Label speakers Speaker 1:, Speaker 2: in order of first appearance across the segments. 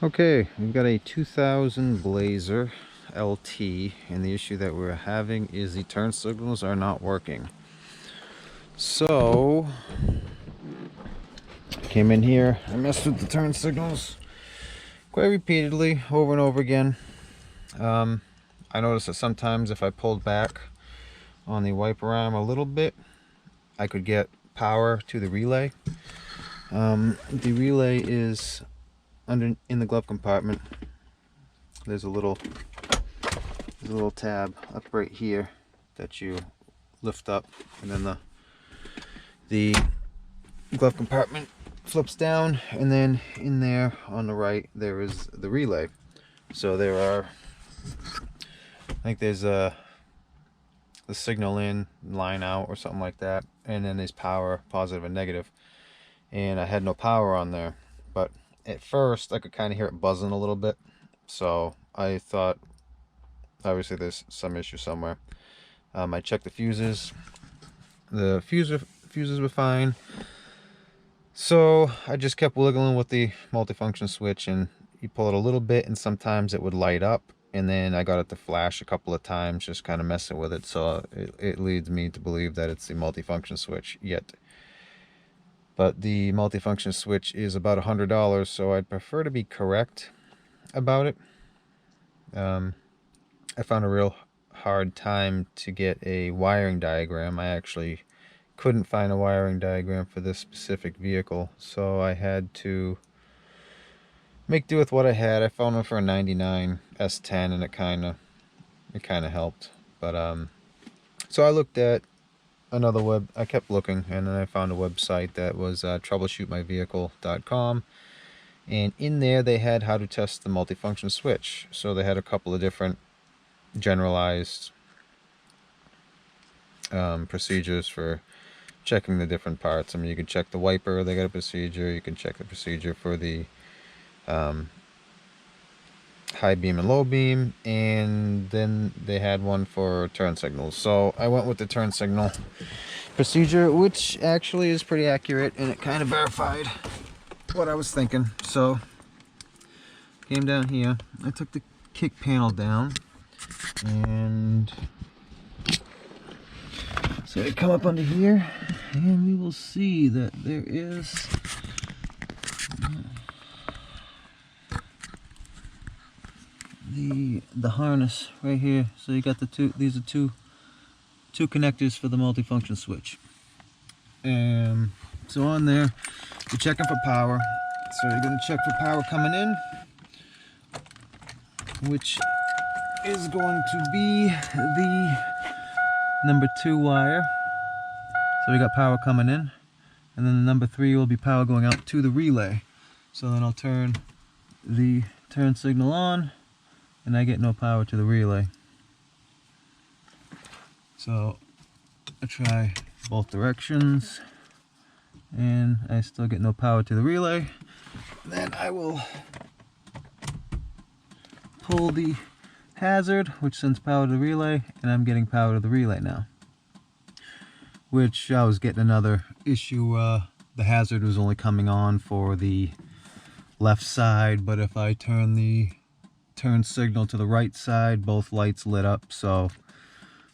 Speaker 1: Okay, we've got a 2000 Blazer LT, and the issue that we're having is the turn signals are not working. So, I came in here, I messed with the turn signals quite repeatedly, over and over again. I noticed that sometimes if I pulled back on the wiper arm a little bit, I could get power to the relay. The relay is in the glove compartment. There's a little tab up right here that you lift up, and then the glove compartment flips down, and then in there on the right there is the relay. So there are, I think there's the signal in, line out, or something like that, and then there's power, positive and negative. And I had no power on there, but at first I could kind of hear it buzzing a little bit, so I thought obviously there's some issue somewhere. I checked the fuses. The fuses were fine. So I just kept wiggling with the multifunction switch, and you pull it a little bit and sometimes it would light up, and then I got it to flash a couple of times, just kind of messing with it. So it leads me to believe that it's the multifunction switch yet. But the multifunction switch is about $100, so I'd prefer to be correct about it. I found a real hard time to get a wiring diagram. I actually couldn't find a wiring diagram for this specific vehicle, so I had to make do with what I had. I found one for a 99 S10, and it kind of helped. But so I looked at another I kept looking, and then I found a website that was troubleshootmyvehicle.com, and in there they had how to test the multifunction switch. So they had a couple of different generalized procedures for checking the different parts. I mean, you can check the wiper, they got a procedure. You can check the procedure for the high beam and low beam, and then they had one for turn signals. So I went with the turn signal procedure, which actually is pretty accurate, and it kind of verified what I was thinking. So came down here, I took the kick panel down, and so I come up under here, and we will see that there is the harness right here. So you got these are two connectors for the multifunction switch. So on there, you're checking for power. So you're going to check for power coming in, which is going to be the number 2 wire. So we got power coming in, and then the number 3 will be power going out to the relay. So then I'll turn the turn signal on, and I get no power to the relay. So I try both directions, and I still get no power to the relay. Then I will pull the hazard, which sends power to the relay, and I'm getting power to the relay now. Which I was getting another issue. The hazard was only coming on for the left side, but if I turn the turn signal to the right side, both lights lit up. So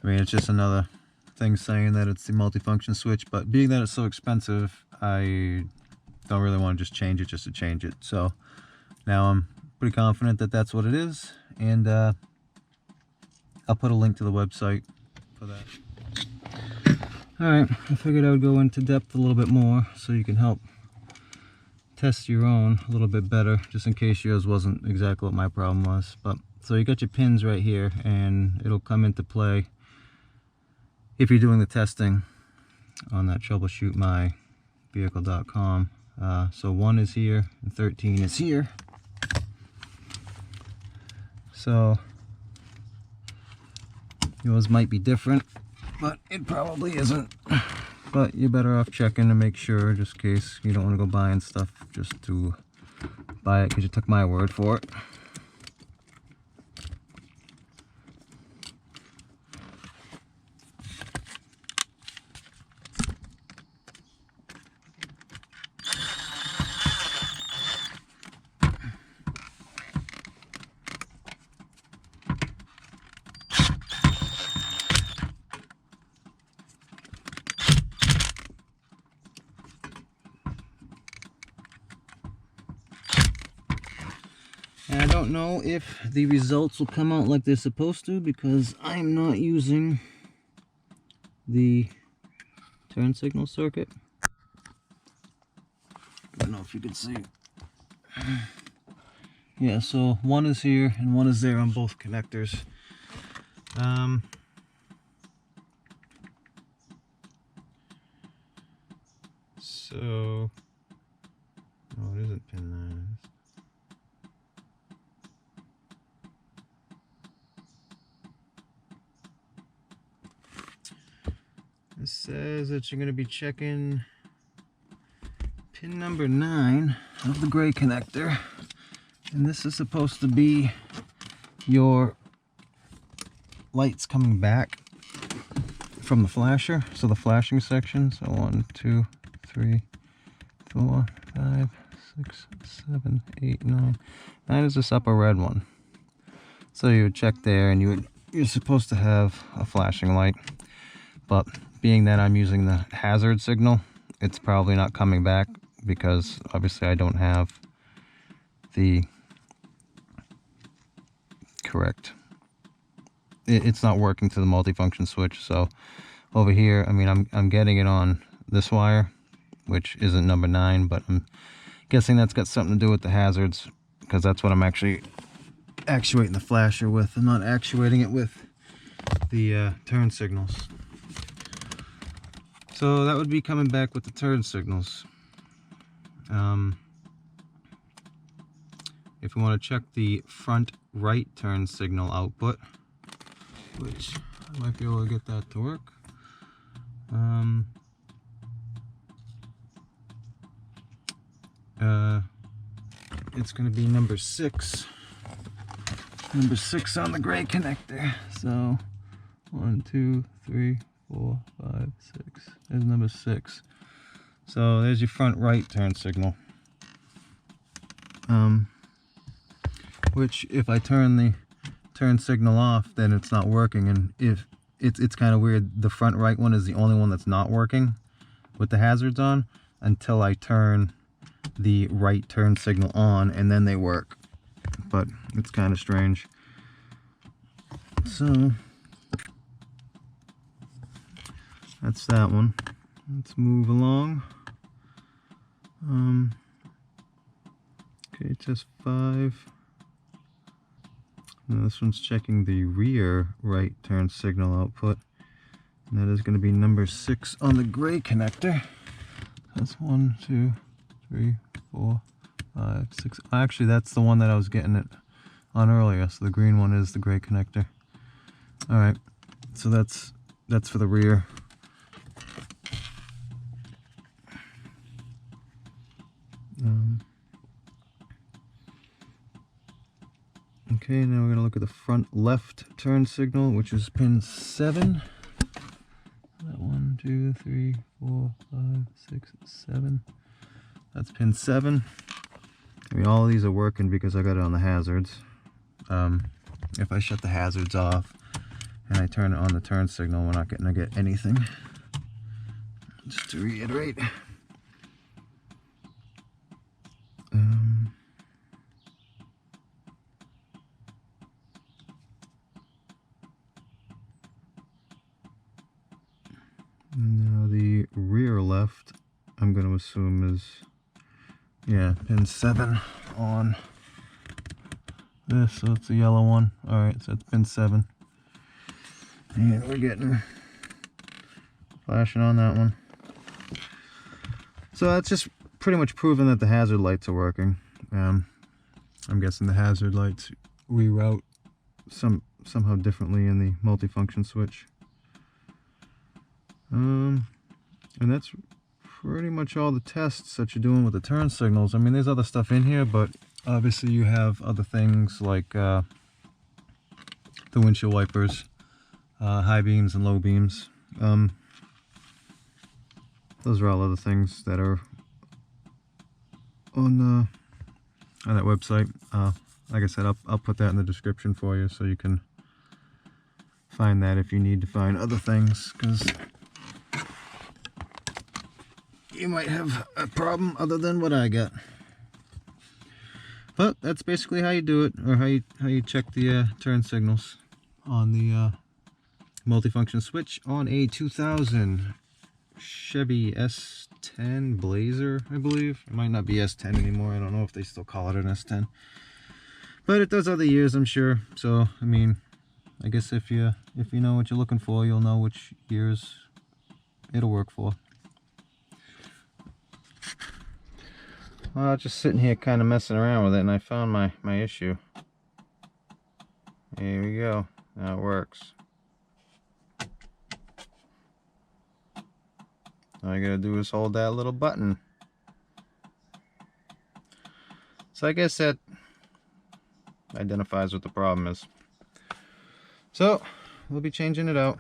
Speaker 1: I mean, it's just another thing saying that it's the multifunction switch, but being that it's so expensive, I don't really want to just change it just to change it. So now I'm pretty confident that that's what it is, and I'll put a link to the website for that. Alright, I figured I would go into depth a little bit more so you can help test your own a little bit better, just in case yours wasn't exactly what my problem was. But so you got your pins right here, and it'll come into play if you're doing the testing on that troubleshootmyvehicle.com. So 1 is here and 13 is here. So yours might be different, but it probably isn't. But you're better off checking to make sure, just in case you don't want to go buying stuff just to buy it because you took my word for it. And I don't know if the results will come out like they're supposed to because I'm not using the turn signal circuit. I don't know if you can see. Yeah, so one is here and one is there on both connectors. So, oh, it isn't pin 9. It says that you're going to be checking pin number 9 of the gray connector, and this is supposed to be your lights coming back from the flasher, so the flashing section. So 1, 2, 3, 4, 5, 6, 7, 8, 9. 9 is this upper red one. So you would check there, and you're supposed to have a flashing light, but being that I'm using the hazard signal, it's probably not coming back because obviously I don't have the correct. It's not working to the multifunction switch. So over here, I mean, I'm getting it on this wire, which isn't number 9, but I'm guessing that's got something to do with the hazards because that's what I'm actually actuating the flasher with. I'm not actuating it with the turn signals. So that would be coming back with the turn signals. If you want to check the front right turn signal output, which I might be able to get that to work. It's going to be number 6. Number 6 on the gray connector. So 1, 2, 3, 4, 5, 6. There's number 6. So there's your front right turn signal. Which if I turn the turn signal off, then it's not working. And if it's kind of weird, the front right one is the only one that's not working with the hazards on until I turn the right turn signal on, and then they work. But it's kind of strange. So that's that one. Let's move along. Okay, test 5. Now this one's checking the rear right turn signal output, and that is going to be number 6 on the gray connector. That's 1, 2, 3, 4, 5, 6. Actually, that's the one that I was getting it on earlier. So the green one is the gray connector. All right, so that's for the rear. Okay, now we're going to look at the front left turn signal, which is pin 7. 1, 2, 3, 4, 5, 6, 7. That's pin 7. I mean, all of these are working because I got it on the hazards. If I shut the hazards off and I turn it on the turn signal, we're not going to get anything. Just to reiterate. Now the rear left, I'm going to assume is, yeah, pin 7 on this, so it's the yellow one. Alright, so it's pin 7. And we're getting flashing on that one. So that's just pretty much proving that the hazard lights are working. I'm guessing the hazard lights reroute somehow differently in the multifunction switch. And that's pretty much all the tests that you're doing with the turn signals. I mean, there's other stuff in here, but obviously you have other things like the windshield wipers, high beams and low beams. Those are all other things that are on that website. Like I said, I'll put that in the description for you so you can find that if you need to find other things, because you might have a problem other than what I got. But that's basically how you do it, or how you check the turn signals on the multifunction switch on a 2000 Chevy S10 Blazer, I believe. It might not be S10 anymore. I don't know if they still call it an S10. But it does other years, I'm sure. So, I mean, I guess if you know what you're looking for, you'll know which years it'll work for. Well, just sitting here kind of messing around with it, and I found my issue. Here we go. Now it works. All I gotta do is hold that little button. So I guess that identifies what the problem is. So we'll be changing it out.